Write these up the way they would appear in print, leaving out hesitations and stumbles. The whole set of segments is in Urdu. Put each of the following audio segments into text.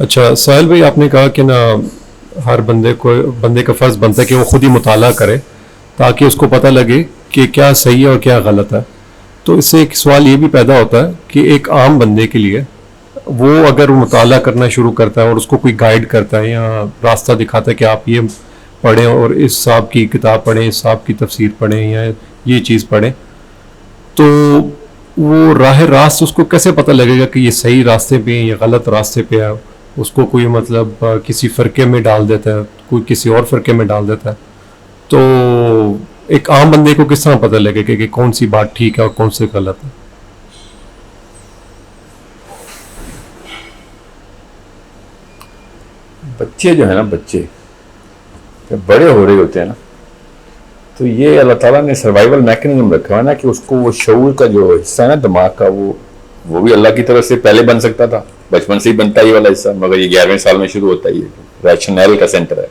اچھا ساحل بھائی، آپ نے کہا کہ نا ہر بندے کا فرض بنتا ہے کہ وہ خود ہی مطالعہ کرے تاکہ اس کو پتہ لگے کہ کیا صحیح ہے اور کیا غلط ہے. تو اس سے ایک سوال یہ بھی پیدا ہوتا ہے کہ ایک عام بندے کے لیے وہ اگر مطالعہ کرنا شروع کرتا ہے اور اس کو کوئی گائیڈ کرتا ہے یا راستہ دکھاتا ہے کہ آپ یہ پڑھیں اور اس صاحب کی کتاب پڑھیں، اس صاحب کی تفسیر پڑھیں یا یہ چیز پڑھیں، تو وہ راہ راست اس کو کیسے پتہ لگے گا کہ یہ صحیح راستے پہ ہے یا غلط راستے پہ ہے؟ اس کو کوئی مطلب کسی فرقے میں ڈال دیتا ہے، کوئی کسی اور فرقے میں ڈال دیتا ہے، تو ایک عام بندے کو کس طرح پتہ لگے کہ کون سی بات ٹھیک ہے اور کون سی غلط ہے؟ بچے جو ہے نا، بچے جب بڑے ہو رہے ہوتے ہیں نا، تو یہ اللہ تعالیٰ نے سروائیول میکنزم رکھا ہے نا کہ اس کو وہ شعور کا جو حصہ ہے نا دماغ کا، وہ بھی اللہ کی طرف سے پہلے بن سکتا تھا، بچپن سے ہی بنتا ہے یہ والا حصہ، مگر یہ 11ویں سال میں شروع ہوتا ہے. یہ ریشنل کا سینٹر ہے.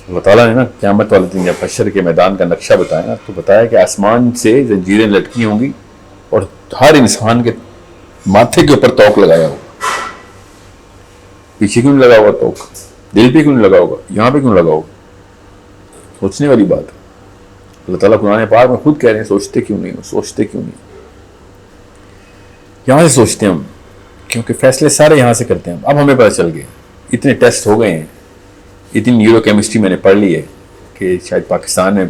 اللہ تعالیٰ نے نا قیامت والے دن جب حشر کے میدان کا نقشہ بتایا نا، تو بتایا کہ آسمان سے زنجیریں لٹکی ہوں گی اور ہر انسان کے ماتھے کے اوپر توق لگایا ہوگا. پیچھے کیوں نہیں لگا ہوگا توق؟ دل پہ کیوں نہیں لگا ہوگا؟ یہاں پہ کیوں لگا ہوگا؟ سوچنے والی بات ہے. اللہ تعالیٰ قرآن پاک میں خود کہہ رہے ہیں سوچتے کیوں نہیں ہو، سوچتے کیوں نہیں. یہاں سے سوچتے ہیں ہم، کیونکہ فیصلے سارے یہاں سے کرتے ہیں. اب ہمیں پتہ چل گئے، اتنے ٹیسٹ ہو گئے ہیں، اتنی نیورو کیمسٹری میں نے پڑھ لی ہے کہ شاید پاکستان میں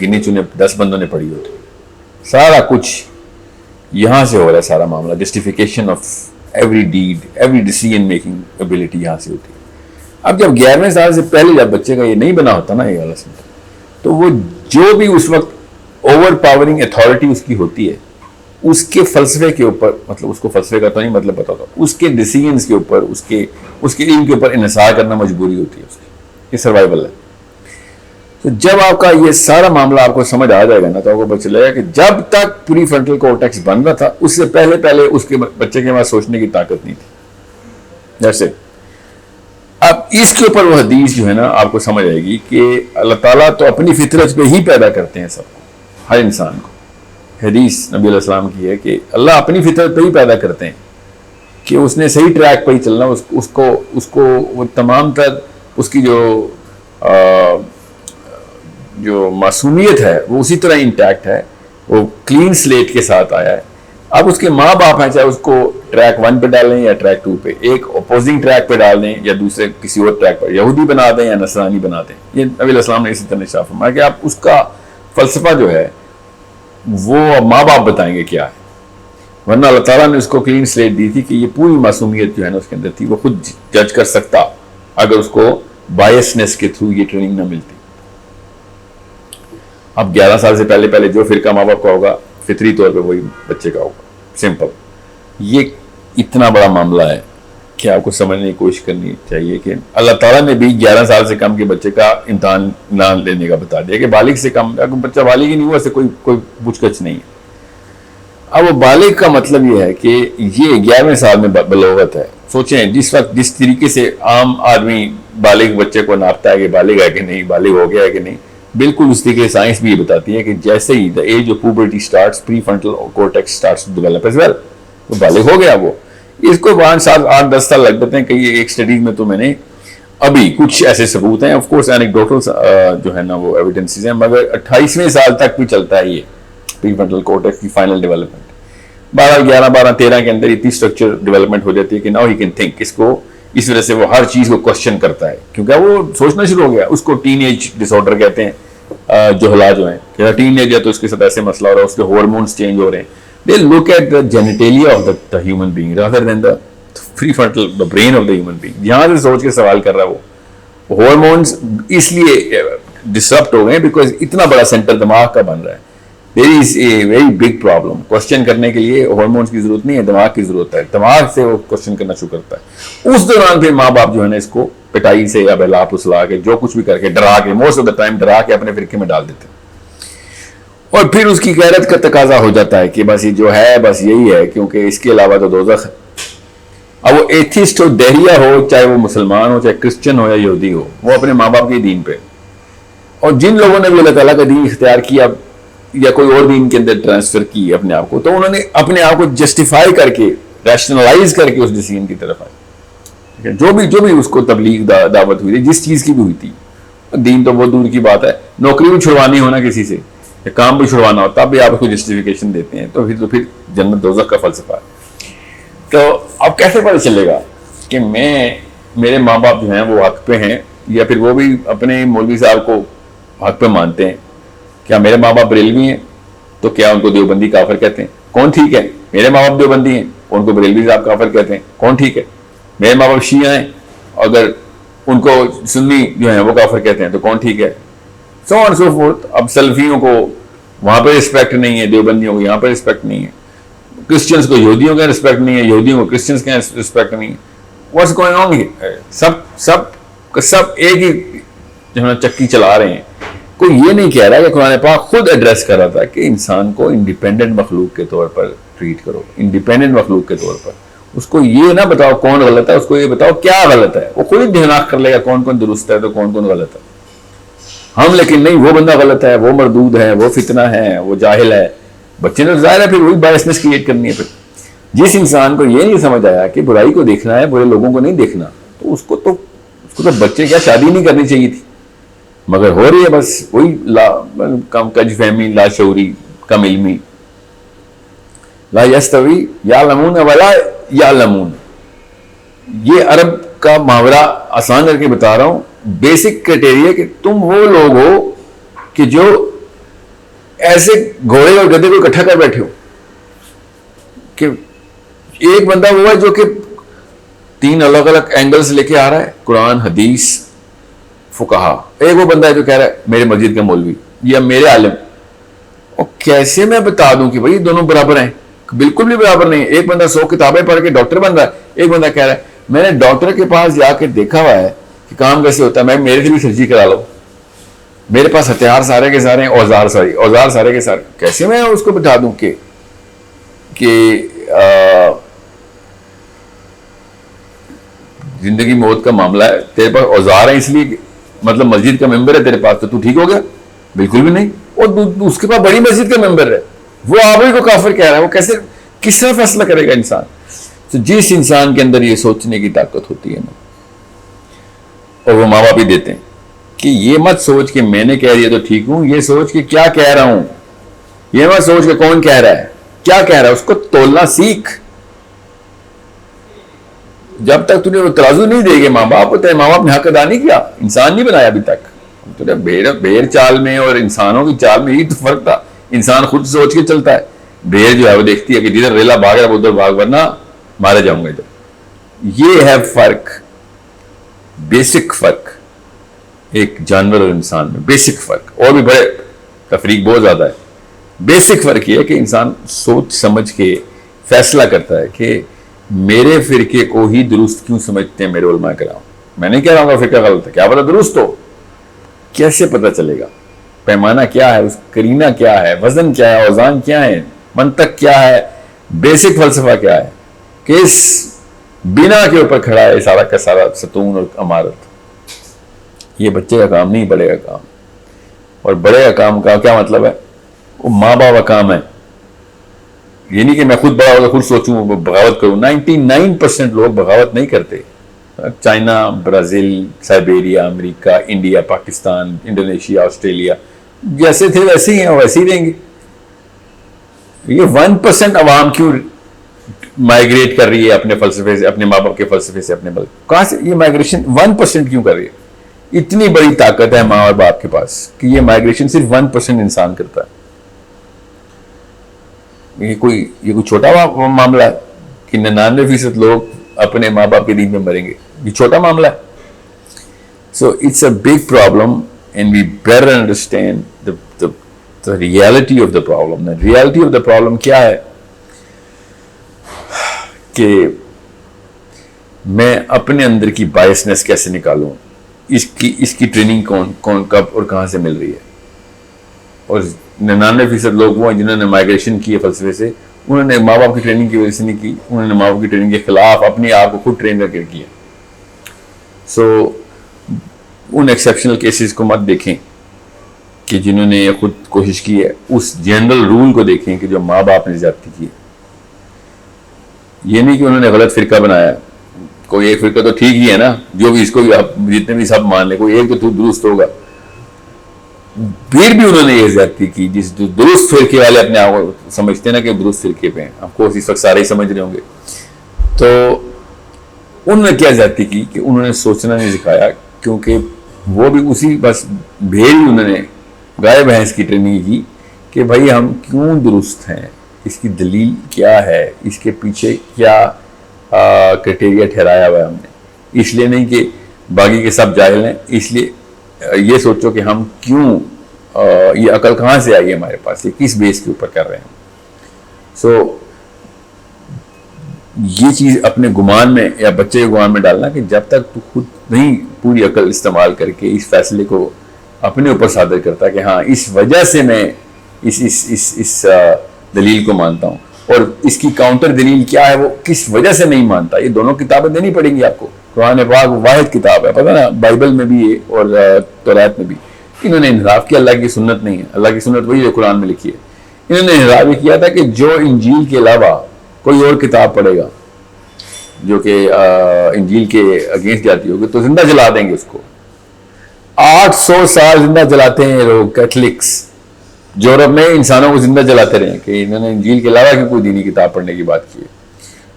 گنے چنے 10 بندوں نے پڑھی ہوتی. سارا کچھ یہاں سے ہو رہا ہے، سارا معاملہ justification of every deed, every decision making ability یہاں سے ہوتی ہے. اب جب 11ویں سال سے پہلے جب بچے کا یہ نہیں بنا ہوتا نا یہ والا سمجھ، تو وہ جو بھی اس وقت اوور پاورنگ اتھارٹی اس کی ہوتی ہے، اس کے فلسفے کے اوپر، مطلب اس کو فلسفے کا تو نہیں مطلب پتا ہوتا، اس کے ڈیسیژنس کے اوپر، اس کے علم کے اوپر انحصار کرنا مجبوری ہوتی ہے اس کی. یہ سروائیول ہے. تو جب آپ کا یہ سارا معاملہ آپ کو سمجھ آ جائے گا نا، تو آپ کو پتہ چلے گا کہ جب تک پری فرنٹل کورٹیکس بن رہا تھا، اس سے پہلے اس کے بچے کے پاس سوچنے کی طاقت نہیں تھی. جیسے اب اس کے اوپر وہ حدیث جو ہے نا آپ کو سمجھ آئے گی کہ اللہ تعالیٰ تو اپنی فطرت پہ ہی پیدا کرتے ہیں سب کو، ہر انسان کو. حدیث نبی علیہ السلام کی ہے کہ اللہ اپنی فطرت پہ ہی پیدا کرتے ہیں کہ اس نے صحیح ٹریک پہ ہی چلنا، اس کو وہ تمام تر اس کی جو معصومیت ہے وہ اسی طرح انٹیکٹ ہے، وہ کلین سلیٹ کے ساتھ آیا ہے. اب اس کے ماں باپ ہیں، چاہے اس کو ٹریک 1 پہ ڈالیں یا ٹریک 2 پہ، ایک اپوزنگ ٹریک پہ ڈال دیں یا دوسرے کسی اور ٹریک پر، یہودی بنا دیں یا نصرانی بنا دیں. یہ نبی علیہ السلام نے اسی طرح ارشاد فرمایا کہ آپ اس کا فلسفہ جو ہے وہ ماں باپ بتائیں گے کیا ہے، ورنہ اللہ تعالیٰ نے اس کو کلین سلیٹ دی تھی کہ یہ پوری معصومیت جو ہے نا اس کے اندر تھی، وہ خود جج کر سکتا اگر اس کو بائسنس کے تھرو یہ ٹریننگ نہ ملتی. اب 11 سال سے پہلے جو فرقہ ماں باپ کا ہوگا فطری طور پہ وہی بچے کا ہوگا. سمپل. یہ اتنا بڑا معاملہ ہے کہ آپ کو سمجھنے کی کوشش کرنی چاہیے کہ اللہ تعالیٰ نے بھی 11 سال سے کم کے بچے کا امتحان نہ لینے کا بتا دیا کہ بالغ سے کم، اگر بچہ بالغ ہی نہیں ہوا، اس سے کوئی پوچھ گچھ نہیں ہے. اب وہ بالغ کا مطلب یہ ہے کہ یہ 11ویں سال میں بلوغت ہے. سوچیں جس وقت جس طریقے سے عام آدمی بالغ بچے کو ناپتا ہے کہ بالغ ہے کہ نہیں، بالغ ہو گیا ہے کہ نہیں، بالکل اس طریقے سائنس بھی یہ بتاتی ہے کہ جیسے ہی the age of puberty starts, prefrontal cortex starts to develop as well. وہ بالغ ہو گیا. وہ اس کو 5 سال 8-10 سال لگ جاتے ہیں. کئی ایک سٹڈیز میں تو میں نے ابھی کچھ ایسے ثبوت ہیں، آف کورس اینیکڈوٹل جو ہے نا وہ ایویڈنسز ہیں، مگر 28ویں سال تک بھی چلتا ہے یہ پری فرنٹل کورٹیکس کی فائنل ڈیولپمنٹ. 11 12 13 کے اندر اتنی اسٹرکچر ڈیولپمنٹ ہو جاتی ہے کہ ناؤ ہی کین تھنک. اس کو اس وجہ سے وہ ہر چیز کو کوشچن کرتا ہے کیونکہ وہ سوچنا شروع ہو گیا. اس کو ٹین ایج ڈس آرڈر کہتے ہیں. جوہلا جو ہیں کہ ٹین ایج ہے تو اس کے ساتھ ایسے مسئلہ ہو رہا ہے، اس کے ہارمونز چینج ہو رہے ہیں. They look at the genitalia of the human being rather than the prefrontal the brain of the human being. یہاں سے سوچ کے سوال کر رہا ہے. وہ ہارمونز اس لیے ڈسرپٹ ہو گئے بیکاز اتنا بڑا سینٹر دماغ کا بن رہا ہے. There is a very big problem. Question کرنے کے لیے ہارمونس کی ضرورت نہیں ہے، دماغ کی ضرورت ہے. دماغ سے وہ کوشچن کرنا شروع کرتا ہے. اس دوران پھر ماں باپ جو ہے نا اس کو پٹائی سے یا بہلا پسلا کے جو کچھ بھی کر کے ڈرا کے، موسٹ آف دا ٹائم ڈرا کے اپنے فرقے میں ڈال دیتے ہیں. اور پھر اس کی غیرت کا تقاضا ہو جاتا ہے کہ بس یہ جو ہے بس یہی ہے، کیونکہ اس کے علاوہ تو دوزخ ہے. اب وہ ایتھسٹ ہو، دہریہ ہو، چاہے وہ مسلمان ہو، چاہے کرسچن ہو یا یہودی ہو، وہ اپنے ماں باپ کے دین پہ. اور جن لوگوں نے بھی اللہ تعالیٰ کا دین اختیار کیا یا کوئی اور دین کے اندر ٹرانسفر کی اپنے آپ کو، تو انہوں نے اپنے آپ کو جسٹیفائی کر کے، ریشنلائز کر کے اس ڈیسیژن کی طرف آئے. جو بھی اس کو تبلیغ دعوت ہوئی تھی، جس چیز کی بھی ہوئی تھی، دین تو بہت دور کی بات ہے، نوکری بھی چھڑوانی ہونا کسی سے یا کام بھی چھڑوانا ہو تب بھی آپ اس کو جسٹیفیکیشن دیتے ہیں، تو پھر جنت دوزخ کا فلسفہ ہے۔ تو اب کیسے پتہ چلے گا کہ میرے ماں باپ جو ہیں وہ حق پہ ہیں، یا پھر وہ بھی اپنے مولوی صاحب کو حق پہ مانتے ہیں؟ کیا میرے ماں باپ بریلوی ہیں تو کیا ان کو دیوبندی کافر کہتے ہیں؟ کون ٹھیک ہے؟ میرے ماں باپ دیوبندی ہیں، ان کو بریلوی صاحب کافر کہتے ہیں، کون ٹھیک ہے؟ میرے ماں باپ شیعہ ہیں، اگر ان کو سنی جو ہیں وہ کافر کہتے ہیں تو کون ٹھیک ہے؟ سو آن سو فورتھ۔ اب سلفیوں کو وہاں پہ رسپیکٹ نہیں ہے، دیوبندیوں کو یہاں پہ رسپیکٹ نہیں ہے، کرسچنس کو یہودیوں کا رسپیکٹ نہیں ہے، یہودیوں کو کرسچنس کا رسپیکٹ نہیں ہے۔ What's going on here? سب ایک ہی جو ہے چکی چلا رہے ہیں۔ کوئی یہ نہیں کہہ رہا کہ قرآن پاک خود ایڈریس کر رہا تھا کہ انسان کو انڈیپینڈنٹ مخلوق کے طور پر ٹریٹ کرو، انڈیپینڈنٹ مخلوق کے طور پر۔ اس کو یہ نہ بتاؤ کون غلط ہے، اس کو یہ بتاؤ کیا غلط ہے، وہ خود ہی دھیانات کر لے گا کون کون درست ہے تو کون کون غلط ہے۔ ہم لیکن نہیں، وہ بندہ غلط ہے، وہ مردود ہے، وہ فتنہ ہے، وہ جاہل ہے۔ بچے نے ظاہر ہے پھر وہی بائسنس کریٹ کرنی ہے۔ پھر جس انسان کو یہ نہیں سمجھ آیا کہ برائی کو دیکھنا ہے، برے لوگوں کو نہیں دیکھنا، تو اس کو تو بچے کیا شادی نہیں کرنی چاہیے تھی، مگر ہو رہی ہے بس وہی کم کج فہمی، لا شعوری، کم علمی۔ لا یستوی یعلمون ولا یعلمون، یہ عرب کا محاورہ آسان کر کے بتا رہا ہوں۔ بیسک کرائٹیریا کہ تم وہ لوگ ہو کہ جو ایسے گھوڑے اور گدھے کو اکٹھا کر بیٹھے ہو، کہ ایک بندہ وہ ہے جو کہ 3 الگ الگ اینگلز لے کے آ رہا ہے، قرآن، حدیث، فقہا۔ ایک وہ بندہ ہے جو کہہ رہا ہے میرے مسجد کا مولوی یا میرے عالم۔ اور کیسے میں بتا دوں کہ بھائی دونوں برابر ہیں؟ بالکل بھی برابر نہیں۔ ایک بندہ 100 کتابیں پڑھ کے ڈاکٹر بن رہا ہے، ایک بندہ کہہ رہا ہے میں نے ڈاکٹر کے پاس جا کے دیکھا ہوا ہے کہ کام کیسے ہوتا ہے، میں میرے سے بھی سرجری کرا لو، میرے پاس ہتھیار سارے کے سارے ہیں، اوزار سارے کے سارے۔ کیسے میں اس کو بتا دوں کہ زندگی موت کا معاملہ ہے، تیرے پاس اوزار ہیں اس لیے مطلب مسجد کا ممبر ہے تیرے پاس تو ٹھیک ہو گیا؟ بالکل بھی نہیں۔ اور اس کے پاس بڑی مسجد کا ممبر ہے، وہ آپ ہی کو کافر کہہ رہا ہے، وہ کیسے کس طرح فیصلہ کرے گا انسان؟ تو جس انسان کے اندر یہ سوچنے کی طاقت ہوتی ہے نا، اور وہ ماں باپ ہی دیتے ہیں کہ یہ مت سوچ کہ میں نے کہہ دیا تو ٹھیک ہوں، یہ سوچ کہ کیا کہہ رہا ہوں، یہ مت سوچ کہ کون کہہ رہا ہے، کیا کہہ رہا ہے، اس کو تولنا سیکھ۔ جب تک تجھے وہ ترازو نہیں دے گے ماں باپ، تیرے ماں باپ نے حق ادا نہیں کیا، انسان نہیں بنایا ابھی تک۔ تجھے بھیڑ چال میں اور انسانوں کی چال میں یہی تو فرق تھا، انسان خود سوچ کے چلتا ہے، بھیڑ جو ہے وہ دیکھتی ہے کہ جدھر ریلا بھاگ رہا ہے ادھر بھاگ ورنہ مارا جاؤں گا ادھر۔ یہ ہے فرق، بیسک فرق ایک جانور اور انسان میں، بیسک فرق۔ اور بھی بڑے تفریق بہت زیادہ ہے، بیسک فرق یہ ہے کہ انسان سوچ سمجھ کے فیصلہ کرتا ہے کہ میرے فرقے کو ہی درست کیوں سمجھتے ہیں میرے علماء کرام۔ میں نہیں کہہ رہا ہوں کہ فرقہ غلط ہے، کیا پتہ درست ہو، کیسے پتہ چلے گا؟ پیمانہ کیا ہے، اس کرینہ کیا ہے، وزن کیا ہے، اوزان کیا ہے، منطق کیا ہے، بیسک فلسفہ کیا ہے، کس بنا کے اوپر کھڑا ہے سارا کا سارا ستون اور عمارت۔ یہ بچے کا کام نہیں، بڑے کا کام۔ اور بڑے کا کام کا کیا مطلب ہے؟ وہ ماں باپ کا کام ہے، یہ نہیں کہ میں خود بڑا ہوگا خود سوچوں بغاوت کروں۔ 99% لوگ بغاوت نہیں کرتے۔ چائنا، برازیل، سائبیریا، امریکہ، انڈیا، پاکستان، انڈونیشیا، آسٹریلیا جیسے تھے ویسے ہی ہیں، ویسے ہی رہیں گے۔ یہ 1% عوام کیوں مائیگریٹ کر رہی ہے اپنے فلسفے سے، اپنے ماں باپ کے فلسفے سے اپنے ملک؟ کہاں سے یہ مائیگریشن 1% کیوں کر رہی ہے؟ اتنی بڑی طاقت ہے ماں اور باپ کے پاس کہ یہ مائیگریشن صرف 1% انسان کرتا ہے۔ یہ کوئی چھوٹا معاملہ ہے کہ 99% لوگ اپنے ماں باپ کے دین میں مریں گے؟ یہ چھوٹا معاملہ ہے۔ So it's a big problem and we better understand the reality of the problem۔ The reality of the problem کیا ہے کہ میں اپنے اندر کی بائسنس کیسے نکالوں، اس کی ٹریننگ کون کب اور کہاں سے مل رہی ہے۔ اور 99% لوگ وہ ہیں جنہوں نے مائیگریشن کی ہے فلسفے سے، انہوں نے ماں باپ کی ٹریننگ کی وجہ سے نہیں کی، انہوں نے ماں باپ کی ٹریننگ کے خلاف اپنے آپ کو خود ٹرین کر کے کیا۔ سو ان ایکسیپشنل کیسز کو مت دیکھیں کہ جنہوں نے خود کوشش کی ہے، اس جنرل رول کو دیکھیں کہ جو ماں باپ نے زیادتی کی ہے۔ یہ نہیں کہ انہوں نے غلط فرقہ بنایا، کوئی ایک فرقہ تو ٹھیک ہی ہے نا, جو بھی اس کو بھی آپ جتنے بھی سب مان لیں, کوئی ایک تو درست ہوگا. پھر بھی انہوں نے یہ زیادتی کی, جس درست فرقے والے اپنے آپ کو سمجھتے ہیں نا کہ درست فرقے پہ ہیں, آپ کو اس وقت سارے ہی سمجھ رہے ہوں گے, تو انہوں نے کیا زیادتی کی کہ انہوں نے سوچنا نہیں سکھایا, کیونکہ وہ بھی اسی بس بھیڑ ہی انہوں نے گائے بھینس کی ٹریننگ کی کہ بھائی ہم کیوں درست ہیں, اس کی دلیل کیا ہے, اس کے پیچھے کیا کرائٹیریا ٹھہرایا ہوا ہے ہم نے. اس لیے نہیں کہ باقی کے سب جاہل ہیں, اس لیے یہ سوچو کہ ہم کیوں, یہ عقل کہاں سے آئی ہے ہمارے پاس, یہ کس بیس کے اوپر کر رہے ہیں. سو یہ چیز اپنے گمان میں یا بچے کے گمان میں ڈالنا کہ جب تک تو خود نہیں پوری عقل استعمال کر کے اس فیصلے کو اپنے اوپر صادر کرتا کہ ہاں اس وجہ سے میں اس دلیل کو مانتا ہوں, اور اس کی کاؤنٹر دلیل کیا ہے وہ کس وجہ سے نہیں مانتا, یہ دونوں کتابیں دینی پڑیں گی آپ کو. قرآن پاک واحد کتاب ہے, پتہ نا, بائبل میں بھی ہے اور توریت میں بھی. انہوں نے انحراف کیا, اللہ کی سنت نہیں ہے, اللہ کی سنت وہی جو قرآن میں لکھی ہے. انہوں نے انحراف یہ کیا تھا کہ جو انجیل کے علاوہ کوئی اور کتاب پڑھے گا جو کہ انجیل کے اگینسٹ جاتی ہوگی تو زندہ جلا دیں گے اس کو. 800 سال زندہ جلاتے ہیں لوگ کیتھلکس, یورپ میں انسانوں کو زندہ جلاتے رہے کہ انہوں نے انجیل کے علاوہ کی کوئی دینی کتاب پڑھنے کی بات کی ہے.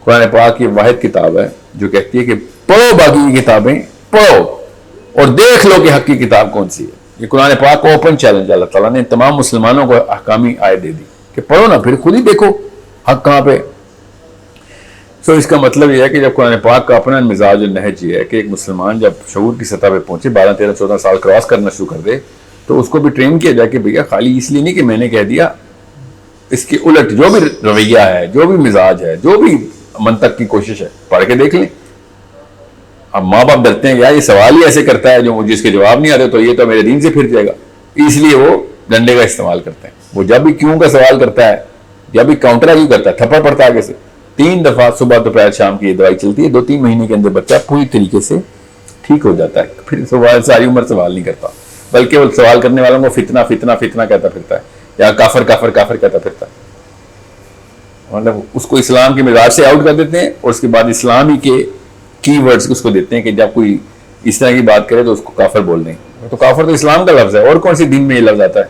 قرآن پاک یہ واحد کتاب ہے جو کہتی ہے کہ پڑھو باقی کی کتابیں, پڑھو اور دیکھ لو کہ حق کی کتاب کون سی ہے. یہ قرآن پاک کو اوپن چیلنج اللہ تعالیٰ نے تمام مسلمانوں کو احکامی آیت دے دی کہ پڑھو نا, پھر خود ہی دیکھو حق کہاں پہ. سو اس کا مطلب یہ ہے کہ جب قرآن پاک کا اپنا مزاج اور نہج یہ ہے کہ ایک مسلمان جب شعور کی سطح پہ پہنچے, 12 13 14 سال کراس کرنا شروع کر دے, تو اس کو بھی ٹرین کیا جائے کہ بھیا خالی اس لیے نہیں کہ میں نے کہہ دیا, اس کے الٹ جو بھی رویہ ہے, جو بھی مزاج ہے, جو بھی منطق کی کوشش ہے, پڑھ کے دیکھ لیں. اب ماں باپ ڈرتے ہیں یار یہ سوال ہی ایسے کرتا ہے جو مجھے اس کے جواب نہیں آتے, تو یہ تو میرے دین سے پھر جائے گا, اس لیے وہ ڈنڈے کا استعمال کرتے ہیں. وہ جب بھی کیوں کا سوال کرتا ہے, جب بھی کاؤنٹر کیوں کرتا ہے, تھپڑ پڑتا ہے آگے سے. 3 دفعہ صبح دوپہر شام کی یہ دوائی چلتی ہے, 2-3 مہینے کے اندر بچہ پوری طریقے سے ٹھیک ہو جاتا ہے. پھر سوال ساری عمر سوال نہیں کرتا, بلکہ وہ سوال کرنے والوں کو فتنہ فتنہ فتنہ کہتا پھرتا ہے, یا کافر کافر کافر کہتا پھرتا ہے. مطلب اس کو اسلام کے مزاج سے آؤٹ کر دیتے ہیں, اور اس کے بعد اسلامی کے کی ورڈز اس کو دیتے ہیں کہ جب کوئی اس طرح کی بات کرے تو اس کو کافر بول دیں. تو کافر تو اسلام کا لفظ ہے, اور کون سی دین میں یہ لفظ آتا ہے؟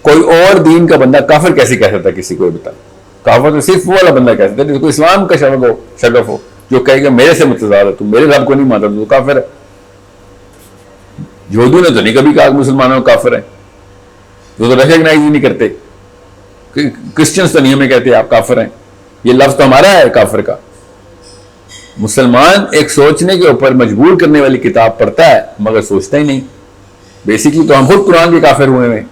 کوئی اور دین کا بندہ کافر کیسے کہہ سکتا ہے کسی کو؟ بتا, کافر تو صرف وہ والا بندہ کہہ سکتا ہے جس کو اسلام کا شغف ہو, جو کہے کہ میرے سے متضاد ہے, تم میرے رب کو نہیں مانتا تو کافر ہے. یہودیوں نے تو نہیں کبھی کہا کہ مسلمانوں کو کافر ہیں, وہ تو ریکگنائز ہی نہیں کرتے. کرسچنس تو نہیں ہمیں کہتے آپ کافر ہیں, یہ لفظ تو ہمارا ہے کافر کا. مسلمان ایک سوچنے کے اوپر مجبور کرنے والی کتاب پڑھتا ہے مگر سوچتا ہی نہیں. بیسیکلی تو ہم خود قرآن کے کافر ہوئے ہیں,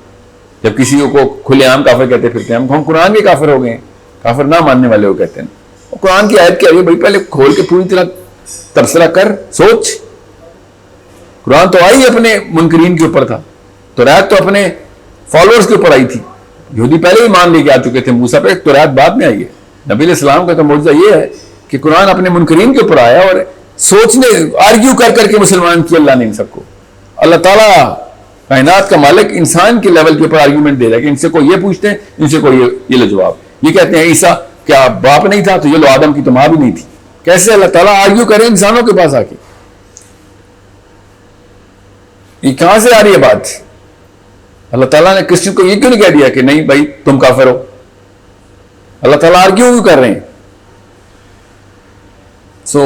جب کسی کو کھلے عام کافر کہتے پھرتے ہیں, ہم قرآن کے کافر ہو گئے ہیں, کافر نہ ماننے والے وہ کہتے ہیں. اور قرآن کی آیت کیا ہے بھائی, پہلے کھول کے پوری طرح تبصرہ کر, سوچ. قرآن تو آئی اپنے منکرین کے اوپر تھا, توریت تو اپنے فالوورز کے اوپر آئی تھی. یہودی پہلے ہی مان لے کے آ چکے تھے موسیٰ پہ, توریت بعد میں آئی ہے. نبی علیہ السلام کا تو معجزہ یہ ہے کہ قرآن اپنے منکرین کے اوپر آیا, اور سوچنے آرگیو کر کر کے مسلمان کی اللہ نے ان سب کو. اللہ تعالیٰ کائنات کا مالک انسان کے لیول کے اوپر آرگیومنٹ دے رہا ہے کہ ان سے کوئی یہ پوچھتے ہیں, ان سے کوئی یہ لو جواب. یہ کہتے ہیں عیسیٰ کیا باپ نہیں تھا, تو یہ لو آدم کی تو ماں بھی نہیں تھی. کیسے اللہ تعالیٰ آرگیو کرے انسانوں کے پاس آ کے؟ یہ کہاں سے آ رہی ہے بات؟ اللہ تعالیٰ نے کرسچن کو یہ کیوں نہیں کہہ دیا کہ نہیں بھائی تم کافر ہو؟ اللہ تعالیٰ آرگیو کیوں کر رہے ہیں؟ So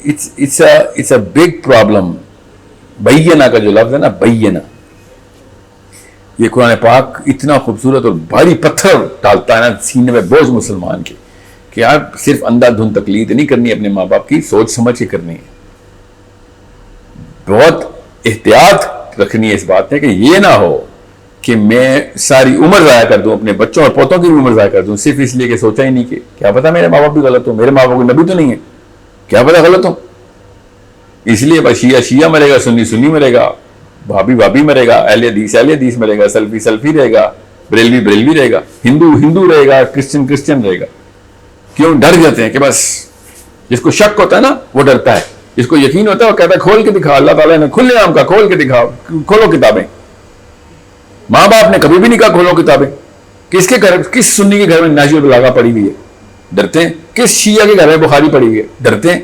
it's a big problem. بینہ کا جو لفظ ہے نا, بینہ, یہ قرآن پاک اتنا خوبصورت اور بھاری پتھر ڈالتا ہے نا سینے میں بوجھ مسلمان کے, کہ یار صرف اندھا دھند تقلید نہیں کرنی اپنے ماں باپ کی, سوچ سمجھ کے کرنی ہے. بہت احتیاط رکھنی ہے اس بات میں کہ یہ نہ ہو کہ میں ساری عمر ضائع کر دوں, اپنے بچوں اور پوتوں کی بھی عمر ضائع کر دوں, صرف اس لیے کہ سوچا ہی نہیں کہ کیا پتا میرے ماں باپ بھی غلط ہو, میرے ماں باپ کو نبی تو نہیں ہے, کیا پتا غلط ہو. اس لیے بس شیعہ شیعہ مرے گا, سنی سنی مرے گا, بھابی بھابی مرے گا, اہل حدیث مرے گا, سلفی سلفی رہے گا, بریلوی بریلوی رہے گا, ہندو ہندو رہے گا, کرسچن کرسچن رہے گا. کیوں ڈر جاتے ہیں کہ بس جس کو شک ہوتا ہے نا وہ ڈرتا ہے, جس کو یقین ہوتا ہے وہ کہتا ہے کھول کے دکھا, اللہ تعالیٰ نے کھلے عام کا کھول کے دکھاؤ, کھولو کتابیں. ماں باپ نے کبھی بھی نہیں کہا کھولو کتابیں. کس کے گھر, کس سنی کے گھر میں ناجی البلاغہ پڑی ہوئی ہے؟ ڈرتے ہیں. کس شیعہ کے گھر میں بخاری پڑی ہوئی ہے؟ ڈرتے ہیں.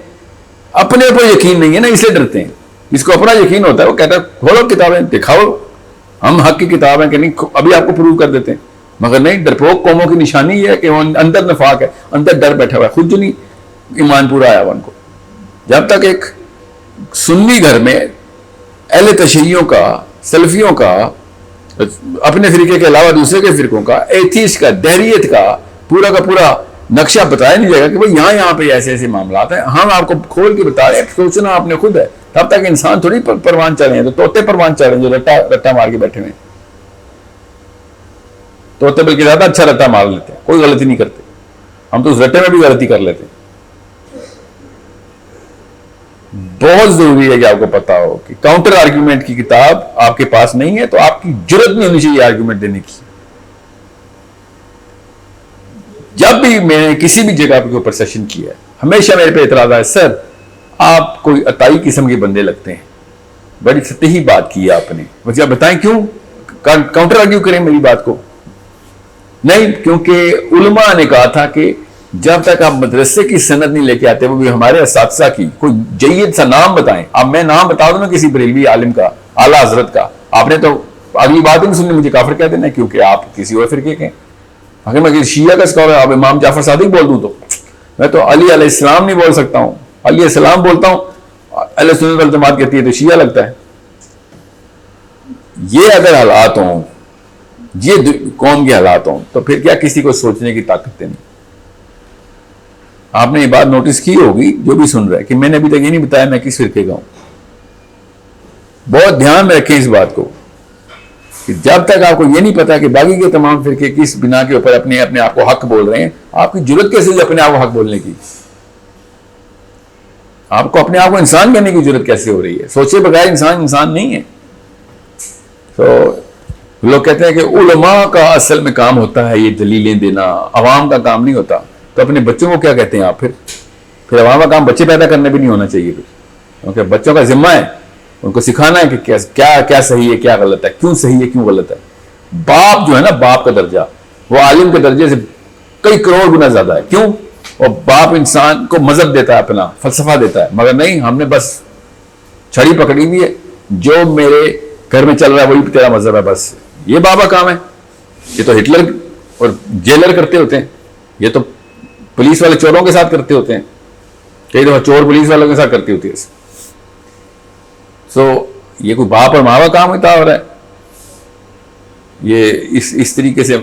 اپنے اوپر یقین نہیں ہے نا، اس لیے ڈرتے ہیں. جس کو اپنا یقین ہوتا ہے وہ کہتا ہے کھولو کتابیں دکھاؤ ہم حق کی کتاب ہیں کہ نہیں، ابھی آپ کو پروو کر دیتے ہیں. مگر نہیں، ڈرپوک قوموں کی نشانی یہ ہے کہ وہ اندر نفاق ہے، اندر ڈر بیٹھا ہوا ہے، خود جو نہیں ایمان پورا آیا ہوا ان کو. جب تک ایک سنی گھر میں اہل تشیعوں کا، سلفیوں کا، اپنے فرقے کے علاوہ دوسرے کے فرقوں کا، ایتھیسٹ کا، دہریت کا پورا نقشہ بتایا نہیں جائے گا کہ بھئی یہاں پہ ایسے ایسے معاملات ہیں، ہم آپ کو کھول کے بتا رہے ہیں، سوچنا آپ نے خود ہے. تب تک انسان تھوڑی پروان چڑھے ہیں، تو طوطے پروان چڑھے ہیں جو رٹا مار کے بیٹھے ہوئے ہیں. طوطے بلکہ زیادہ اچھا رٹا مار لیتے ہیں، کوئی غلطی نہیں کرتے. ہم تو اس رٹے میں بھی غلطی کر لیتے ہیں. بہت ضروری ہے کہ آپ کو پتا ہو کہ کاؤنٹر آرگیومنٹ کی کتاب آپ کے پاس نہیں ہے تو آپ کی جرت نہیں ہونی چاہیے آرگیومنٹ دینے کی. جب بھی میں نے کسی بھی جگہ کے اوپر سیشن کیا ہے، ہمیشہ میرے پہ اعتراض ہے، سر آپ کوئی عطائی قسم کے بندے لگتے ہیں، بڑی سطحی بات کی ہے آپ نے. مجھے آپ بتائیں کیوں کاؤنٹر آرگیو کریں میری بات کو؟ نہیں، کیونکہ علماء نے کہا تھا کہ جب تک آپ مدرسے کی سند نہیں لے کے آتے، وہ بھی ہمارے اساتذہ کی، کوئی جید سا نام بتائیں. اب میں نام بتا دوں نا کسی بریلوی عالم کا، اعلیٰ حضرت کا، آپ نے تو اگلی بات ہی نہیں سننی، مجھے کافر کہہ دینا کیونکہ آپ کسی اور فرقے کے ہیں. اگر میں شیعہ کا اسکالر اب امام جعفر صادق بول دوں تو میں تو علی علیہ السلام نہیں بول سکتا ہوں. علی علیہ السلام بولتا ہوں، اہل سنت والجماعت کہتی ہے تو شیعہ لگتا ہے. یہ اگر حالات ہوں، یہ قوم کے حالات ہوں، تو پھر کیا کسی کو سوچنے کی طاقت نہیں؟ آپ نے یہ بات نوٹس کی ہوگی جو بھی سن رہا ہے کہ میں نے ابھی تک یہ نہیں بتایا میں کس فرقے کا ہوں. بہت دھیان میں رکھیں اس بات کو کہ جب تک آپ کو یہ نہیں پتا کہ باقی کے تمام فرقے کس بنا کے اوپر اپنے آپ کو حق بول رہے ہیں، آپ کی جرت کیسے ہے اپنے آپ کو حق بولنے کی؟ آپ کو اپنے آپ کو انسان کہنے کی جرت کیسے ہو رہی ہے؟ سوچے بغیر انسان نہیں ہے. تو لوگ کہتے ہیں کہ علماء کا اصل میں کام ہوتا ہے یہ دلیلیں دینا، عوام کا کام نہیں ہوتا. تو اپنے بچوں کو کیا کہتے ہیں آپ؟ پھر عوام کا کام بچے پیدا کرنے بھی نہیں ہونا چاہیے پھر، کیونکہ بچوں کا ذمہ ہے ان کو سکھانا ہے کہ کیا صحیح ہے، کیا غلط ہے، کیوں صحیح ہے، کیوں غلط ہے. باپ جو ہے نا، باپ کا درجہ وہ عالم کے درجے سے کئی کروڑ گنا زیادہ ہے. کیوں؟ اور باپ انسان کو مذہب دیتا ہے، اپنا فلسفہ دیتا ہے. مگر نہیں، ہم نے بس چھڑی پکڑی ہوئی ہے، جو میرے گھر میں چل رہا ہے وہی تیرا مذہب ہے. بس یہ بابا کام ہے. یہ تو ہٹلر اور جیلر کرتے ہوتے ہیں، یہ تو پولیس والے چوروں کے ساتھ کرتے ہوتے ہیں. کئی دفعہ چور پولیس والوں کے ساتھ کرتی ہوتی ہے. سو یہ کوئی باپ اور ماں کا کام ہوتا ہو رہا ہے. یہ اس طریقے سے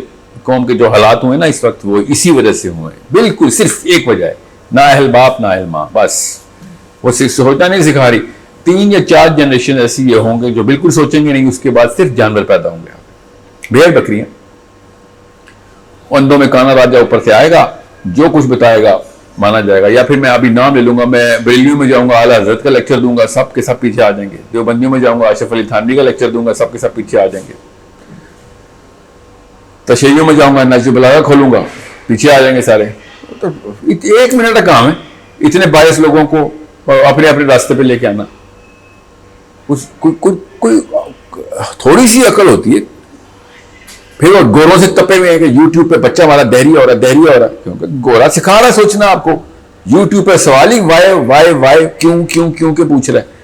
قوم کے جو حالات ہوئے نا اس وقت، وہ اسی وجہ سے ہوئے. بالکل صرف ایک وجہ ہے، نہ اہل باپ نہ اہل ماں. بس وہ صرف سوچنا نہیں سکھا رہی. 3 یا 4 جنریشن ایسی یہ ہوں گے جو بالکل سوچیں گے نہیں، اس کے بعد صرف جانور پیدا ہوں گے، بھیڑ بکریاں. اندوں میں کانا راجہ اوپر سے آئے گا، جو کچھ بتائے گا مانا جائے گا. یا پھر میں ابھی نام لے لوں گا، میں بریلیوں میں جاؤں گا اعلیٰ حضرت کا لیکچر دوں گا، سب کے سب پیچھے آ جائیں گے. دیوبندیوں میں جاؤں گا اشرف علی تھانوی کا لیکچر دوں گا، سب کے سب پیچھے آ جائیں گے. تشیعوں میں جاؤں گا، نجیب اللہ کھولوں گا، پیچھے آ جائیں گے سارے. تو 1 منٹ کا کام ہے اتنے 22 لوگوں کو اپنے اپنے راستے پہ لے کے آنا. کوئی تھوڑی سی عقل ہوتی ہے. پھر وہ گوروں سے تپے ہوئے ہیں کہ یوٹیوب پہ بچہ ہمارا دہری ہو رہا ہے، کیونکہ گورا سکھا رہا ہے سوچنا آپ کو. یوٹیوب پہ سوال ہی وائے کیوں کے پوچھ رہا ہے.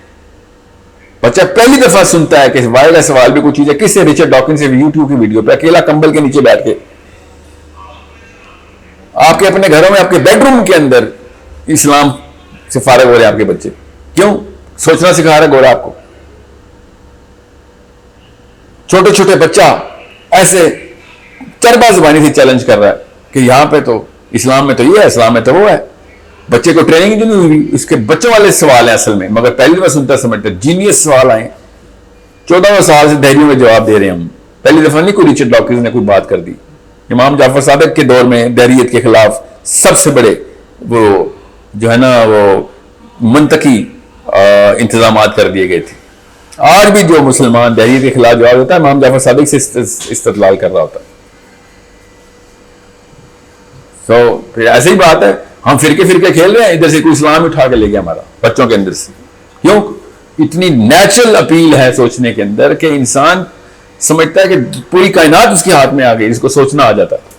بچہ پہلی دفعہ سنتا ہے کہ وائے کا سوال بھی کوئی چیز ہے. کس سے؟ رچرڈ ڈاکن سے یوٹیوب کی ویڈیو پہ اکیلا کمبل کے نیچے بیٹھ کے. آپ کے اپنے گھروں میں، آپ کے بیڈ روم کے اندر اسلام سے فارغ ہو رہے ہیں آپ کے بچے. کیوں؟ سوچنا سکھا رہا ہے گورا آپ کو. چھوٹے چھوٹے بچہ ایسے چربا زبانی سے چیلنج کر رہا ہے کہ یہاں پہ تو اسلام میں تو یہ ہے، اسلام میں تو وہ ہے. بچے کو ٹریننگ جو نہیں ہوئی، اس کے بچوں والے سوال ہیں اصل میں. مگر پہلی دفعہ سنتا سمجھتا جینیس سوال آئے. 14 سال سے دہلیوں میں جواب دے رہے ہیں ہم. پہلی دفعہ نہیں کوئی رچرڈ ڈاکنز نے کوئی بات کر دی. امام جعفر صادق کے دور میں دہریت کے خلاف سب سے بڑے وہ جو ہے نا وہ منطقی انتظامات کر دیے گئے تھے. آج بھی جو مسلمان دہریت کے خلاف جواب دیتا ہے، امام جعفر صادق سے استدلال کر رہا ہوتا ہے. تو پھر ایسے ہی بات ہے، ہم فرقے کھیل رہے ہیں. ادھر سے کوئی اسلام اٹھا کے لے گیا ہمارا بچوں کے اندر سے. کیوں؟ اتنی نیچرل اپیل ہے سوچنے کے اندر کہ انسان سمجھتا ہے کہ پوری کائنات اس کے ہاتھ میں آ گئی، اس کو سوچنا آ جاتا ہے.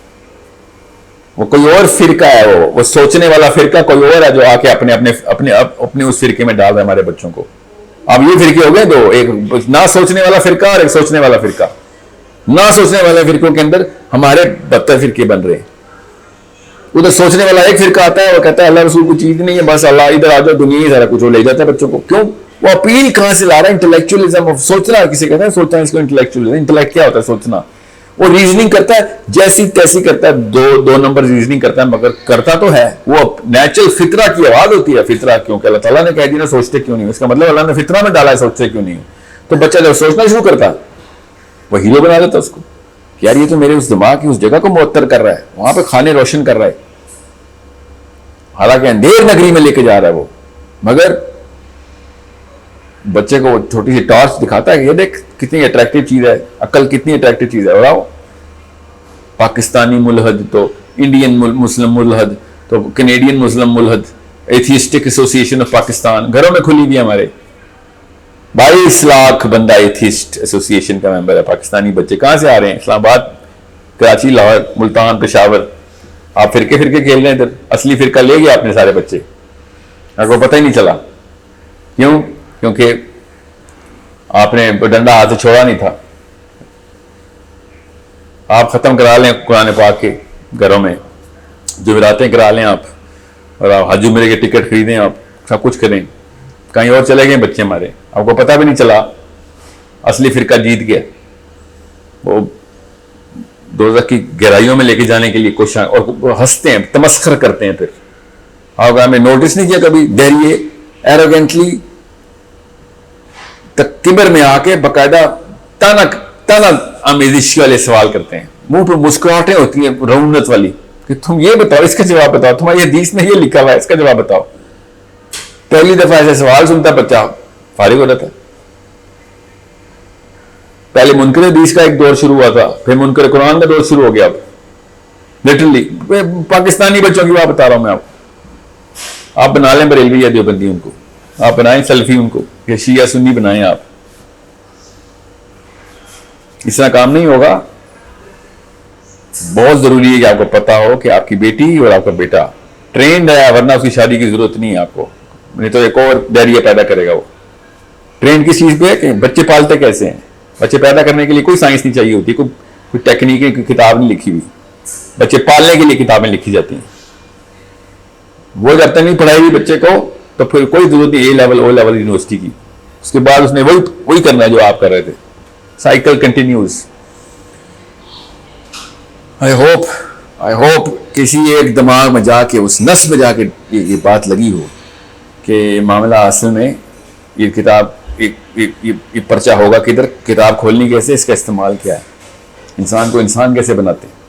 وہ کوئی اور فرقہ ہے, وہ سوچنے والا فرقہ کوئی اور ہے جو آ کے اپنے اس فرقے میں ڈال رہا ہے ہمارے بچوں کو. اب یہ فرقے ہو گئے دو, ایک نہ سوچنے والا فرقہ اور ایک سوچنے والا فرقہ. نہ سوچنے والے فرقوں کے اندر ہمارے 72 فرقے بن رہے ہیں. ادھر سوچنے والا ایک فرقہ آتا ہے, وہ کہتا ہے اللہ رسول کو چیز نہیں ہے, بس اللہ ادھر آ جاؤ, دنیا ہی سارا کچھ, وہ لے جاتا ہے بچوں کو. کیوں؟ وہ اپیل کہاں سے لا رہا ہے؟ انٹلیکچولیزم آف سوچنا. کسی کہتا ہے سوچنا, اس کو انٹلیکچولیزم. انٹلیکٹ کیا ہوتا ہے؟ سوچنا. وہ ریزننگ کرتا ہے جیسی تیسی کرتا ہے, دو نمبر ریزننگ کرتا ہے, مگر کرتا تو ہے. وہ نیچرل فطرہ کی آواز ہوتی ہے. فطرہ کیونکہ اللہ تعالیٰ نے کہہ دیا نا سوچتے کیوں نہیں, اس کا مطلب اللہ نے فطرہ میں ڈالا ہے سوچتے کیوں نہیں. تو بچہ جب سوچنا شروع کرتا وہ ہیرو بنا دیتا اس کو, کہ یار یہ تو میرے اس دماغ کی اس جگہ کو معطر کر رہا ہے, وہاں پہ کھانے روشن کر رہا ہے, حالانکہ اندھیر نگری میں لے کے جا رہا ہے وہ. مگر بچے کو چھوٹی سی ٹارچ دکھاتا ہے کہ یہ دیکھ کتنی اٹریکٹیو چیز ہے, عقل کتنی اٹریکٹیو چیز ہے. اور پاکستانی ملحد, تو انڈین مسلم ملحد, تو کینیڈین مسلم ملحد, ایتھیسٹک ایسوسیشن آف پاکستان گھروں میں کھلی ہوئی ہے ہمارے. 22 لاکھ بندہ ایتھیسٹ ایسوسیشن کا ممبر ہے. پاکستانی بچے کہاں سے آ رہے ہیں؟ اسلام آباد, کراچی, لاہور, ملتان, پشاور. آپ فرقے کھیل رہے ہیں ادھر. اصلی فرقہ لے گیا اپنے سارے بچے, آپ کو پتہ ہی نہیں چلا. کیوں؟ کیونکہ آپ نے ڈنڈا ہاتھ سے چھوڑا نہیں تھا. آپ ختم کرا لیں قرآن پاک کے گھروں میں, جمعراتیں کرا لیں آپ, اور آپ حج عمرے کے ٹکٹ خریدیں, آپ سب کچھ کریں, کہیں اور چلے گئے بچے ہمارے, آپ کو پتہ بھی نہیں چلا. اصلی فرقہ جیت گیا. وہ دوزخ کی گہرائیوں میں لے کے جانے کے لیے کوشش, اور ہنستے ہیں, تمسخر کرتے ہیں. پھر آپ ہمیں نوٹس نہیں کیا کبھی دہریے ایروگینٹلی کبر میں آ کے باقاعدہ تانا آمیزشی والے سوال کرتے ہیں, منہ پہ مسکراہٹیں ہوتی ہیں رونت والی, کہ تم یہ بتاؤ, اس کا جواب بتاؤ, تمہاری حدیث میں یہ لکھا ہوا ہے, اس کا جواب بتاؤ. پہلی دفعہ ایسے سوال سنتا بچہ فارغ ہو جاتا ہے. پہلے منکر حدیث کا ایک دور شروع ہوا تھا, پھر منکر قرآن کا دور شروع ہو گیا. اب لٹرلی پاکستانی بچوں کی بات بتا رہا ہوں میں آپ بنا لیں بریلوی یا دیوبندی, ان کو آپ بنائیں سلفی, ان کو کہ شیعہ سنی بنائیں. آپ اس طرح کام نہیں ہوگا. بہت ضروری ہے کہ آپ کو پتا ہو کہ آپ کی بیٹی اور آپ کا بیٹا ٹرینڈ ہے, ورنہ اس کی شادی کی ضرورت نہیں ہے آپ کو, نہیں تو ایک اور ڈیریا پیدا کرے گا. وہ ٹرینڈ کس چیز پہ ہے کہ بچے پالتے کیسے ہیں. بچے پیدا کرنے کے لیے کوئی سائنس نہیں چاہیے ہوتی, کوئی ٹیکنیکی کتاب نہیں لکھی ہوئی. بچے پالنے کے لیے کتابیں لکھی جاتی ہیں. وہ جب تک نہیں پڑھائی ہوئی بچے کو, تو پھر کوئی ضرورت نہیں اے لیول او لیول یونیورسٹی کی. اس کے بعد اس نے وہی کرنا ہے جو آپ کر رہے تھے. Cycle continues. آئی ہوپ کسی ایک دماغ میں جا کے, اس نس میں جا کے یہ بات لگی ہو کہ معاملہ اصل میں یہ کتاب, یہ پرچہ ہوگا کدھر, کتاب کھولنی کیسے, اس کا استعمال کیا ہے, انسان کو انسان کیسے بناتے ہیں.